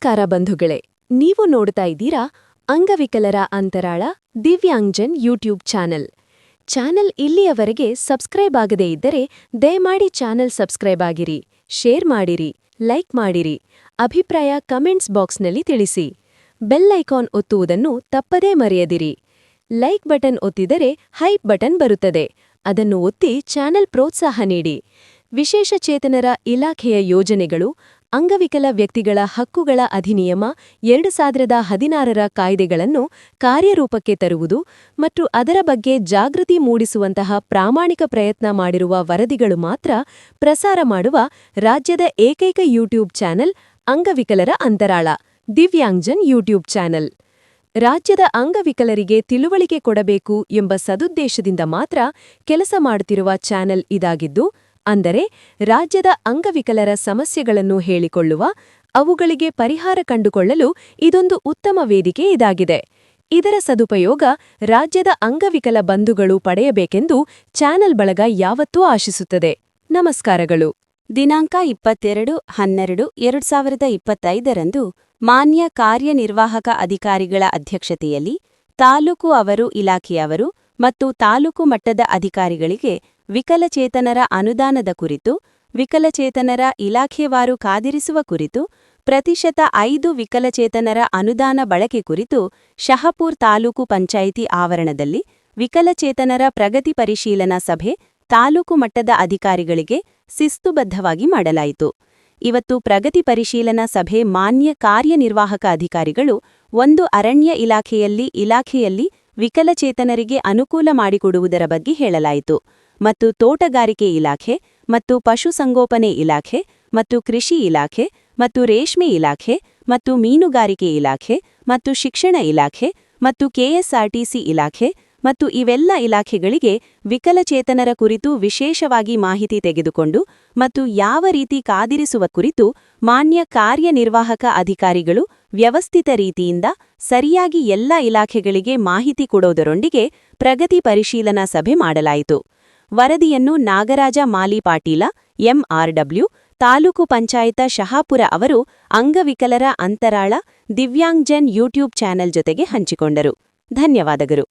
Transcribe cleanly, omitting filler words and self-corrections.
ನಮಸ್ಕಾರ ಬಂಧುಗಳೇ, ನೀವು ನೋಡ್ತಾ ಇದ್ದೀರಾ ಅಂಗವಿಕಲರ ಅಂತರಾಳ ದಿವ್ಯಾಂಗ್ಜನ್ ಯೂಟ್ಯೂಬ್ ಚಾನೆಲ್ ಇಲ್ಲಿಯವರೆಗೆ ಸಬ್ಸ್ಕ್ರೈಬ್ ಆಗದೇ ಇದ್ದರೆ ದಯಮಾಡಿ ಚಾನೆಲ್ ಸಬ್ಸ್ಕ್ರೈಬ್ ಆಗಿರಿ, ಶೇರ್ ಮಾಡಿರಿ, ಲೈಕ್ ಮಾಡಿರಿ, ಅಭಿಪ್ರಾಯ ಕಮೆಂಟ್ಸ್ ಬಾಕ್ಸ್ನಲ್ಲಿ ತಿಳಿಸಿ. ಬೆಲ್ ಐಕಾನ್ ಒತ್ತುವುದನ್ನು ತಪ್ಪದೇ ಮರೆಯದಿರಿ. ಲೈಕ್ ಬಟನ್ ಒತ್ತಿದರೆ ಹೈಪ್ ಬಟನ್ ಬರುತ್ತದೆ, ಅದನ್ನು ಒತ್ತಿ ಚಾನೆಲ್ ಪ್ರೋತ್ಸಾಹ ನೀಡಿ. ವಿಶೇಷ ಚೇತನರ ಇಲಾಖೆಯ ಯೋಜನೆಗಳು, ಅಂಗವಿಕಲ ವ್ಯಕ್ತಿಗಳ ಹಕ್ಕುಗಳ ಅಧಿನಿಯಮ 2016ರ ಕಾಯ್ದೆಗಳನ್ನು ಕಾರ್ಯರೂಪಕ್ಕೆ ತರುವುದು ಮತ್ತು ಅದರ ಬಗ್ಗೆ ಜಾಗೃತಿ ಮೂಡಿಸುವಂತಹ ಪ್ರಾಮಾಣಿಕ ಪ್ರಯತ್ನ ಮಾಡಿರುವ ವರದಿಗಳು ಮಾತ್ರ ಪ್ರಸಾರ ಮಾಡುವ ರಾಜ್ಯದ ಏಕೈಕ ಯೂಟ್ಯೂಬ್ ಚಾನೆಲ್ ಅಂಗವಿಕಲರ ಅಂತರಾಳ ದಿವ್ಯಾಂಗ್ಜನ್ ಯೂಟ್ಯೂಬ್ ಚಾನೆಲ್. ರಾಜ್ಯದ ಅಂಗವಿಕಲರಿಗೆ ತಿಳುವಳಿಕೆ ಕೊಡಬೇಕು ಎಂಬ ಸದುದ್ದೇಶದಿಂದ ಮಾತ್ರ ಕೆಲಸ ಮಾಡುತ್ತಿರುವ ಚಾನೆಲ್ ಇದಾಗಿದ್ದು, ಅಂದರೆ ರಾಜ್ಯದ ಅಂಗವಿಕಲರ ಸಮಸ್ಯೆಗಳನ್ನು ಹೇಳಿಕೊಳ್ಳುವ, ಅವುಗಳಿಗೆ ಪರಿಹಾರ ಕಂಡುಕೊಳ್ಳಲು ಇದೊಂದು ಉತ್ತಮ ವೇದಿಕೆ ಇದಾಗಿದೆ. ಇದರ ಸದುಪಯೋಗ ರಾಜ್ಯದ ಅಂಗವಿಕಲ ಬಂಧುಗಳು ಪಡೆಯಬೇಕೆಂದು ಚಾನೆಲ್ ಬಳಗ ಯಾವತ್ತೂ ಆಶಿಸುತ್ತದೆ. ನಮಸ್ಕಾರಗಳು. ದಿನಾಂಕ 22/12/2025ರಂದು ಮಾನ್ಯ ಕಾರ್ಯನಿರ್ವಾಹಕ ಅಧಿಕಾರಿಗಳ ಅಧ್ಯಕ್ಷತೆಯಲ್ಲಿ ತಾಲೂಕು ಅವರು ಇಲಾಖೆಯವರು ಮತ್ತು ತಾಲೂಕು ಮಟ್ಟದ ಅಧಿಕಾರಿಗಳಿಗೆ ವಿಕಲಚೇತನರ ಅನುದಾನದ ಕುರಿತು, ವಿಕಲಚೇತನರ ಇಲಾಖೆವಾರು ಕಾದಿರಿಸುವ ಕುರಿತು, %5 ವಿಕಲಚೇತನರ ಅನುದಾನ ಬಳಕೆ ಕುರಿತು ಶಹಪುರ್ ತಾಲೂಕು ಪಂಚಾಯಿತಿ ಆವರಣದಲ್ಲಿ ವಿಕಲಚೇತನರ ಪ್ರಗತಿ ಪರಿಶೀಲನಾ ಸಭೆ ತಾಲೂಕು ಮಟ್ಟದ ಅಧಿಕಾರಿಗಳಿಗೆ ಶಿಸ್ತುಬದ್ಧವಾಗಿ ಮಾಡಲಾಯಿತು. ಇವತ್ತು ಪ್ರಗತಿ ಪರಿಶೀಲನಾ ಸಭೆ ಮಾನ್ಯ ಕಾರ್ಯನಿರ್ವಾಹಕ ಅಧಿಕಾರಿಗಳು ಒಂದು ಅರಣ್ಯ ಇಲಾಖೆಯಲ್ಲಿ ವಿಕಲಚೇತನರಿಗೆ ಅನುಕೂಲ ಮಾಡಿಕೊಡುವುದರ ಬಗ್ಗೆ ಹೇಳಲಾಯಿತು ಮತ್ತು ತೋಟಗಾರಿಕೆ ಇಲಾಖೆ ಮತ್ತು ಪಶುಸಂಗೋಪನೆ ಇಲಾಖೆ ಮತ್ತು ಕೃಷಿ ಇಲಾಖೆ ಮತ್ತು ರೇಷ್ಮೆ ಇಲಾಖೆ ಮತ್ತು ಮೀನುಗಾರಿಕೆ ಇಲಾಖೆ ಮತ್ತು ಶಿಕ್ಷಣ ಇಲಾಖೆ ಮತ್ತು ಕೆಎಸ್ಆರ್ಟಿಸಿ ಇಲಾಖೆ ಮತ್ತು ಇವೆಲ್ಲ ಇಲಾಖೆಗಳಿಗೆ ವಿಕಲಚೇತನರ ಕುರಿತು ವಿಶೇಷವಾಗಿ ಮಾಹಿತಿ ತೆಗೆದುಕೊಂಡು ಮತ್ತು ಯಾವ ರೀತಿ ಕಾದಿರಿಸುವ ಕುರಿತು ಮಾನ್ಯ ಕಾರ್ಯನಿರ್ವಾಹಕ ಅಧಿಕಾರಿಗಳು ವ್ಯವಸ್ಥಿತ ರೀತಿಯಿಂದ ಸರಿಯಾಗಿ ಎಲ್ಲ ಇಲಾಖೆಗಳಿಗೆ ಮಾಹಿತಿ ಕೊಡೋದರೊಂದಿಗೆ ಪ್ರಗತಿ ಪರಿಶೀಲನಾ ಸಭೆ ಮಾಡಲಾಯಿತು. ವರದಿಯನ್ನು ನಾಗರಾಜ ಮಾಲಿ ಪಾಟೀಲ, ಎಂಆರ್ಡಬ್ಲ್ಯೂ, ತಾಲೂಕು ಪಂಚಾಯತ ಶಹಾಪುರ ಅವರು ಅಂಗವಿಕಲರ ಅಂತರಾಳ ದಿವ್ಯಾಂಗ್ಜನ್ ಯೂಟ್ಯೂಬ್ ಚಾನೆಲ್ ಜೊತೆಗೆ ಹಂಚಿಕೊಂಡರು. ಧನ್ಯವಾದಗಳು.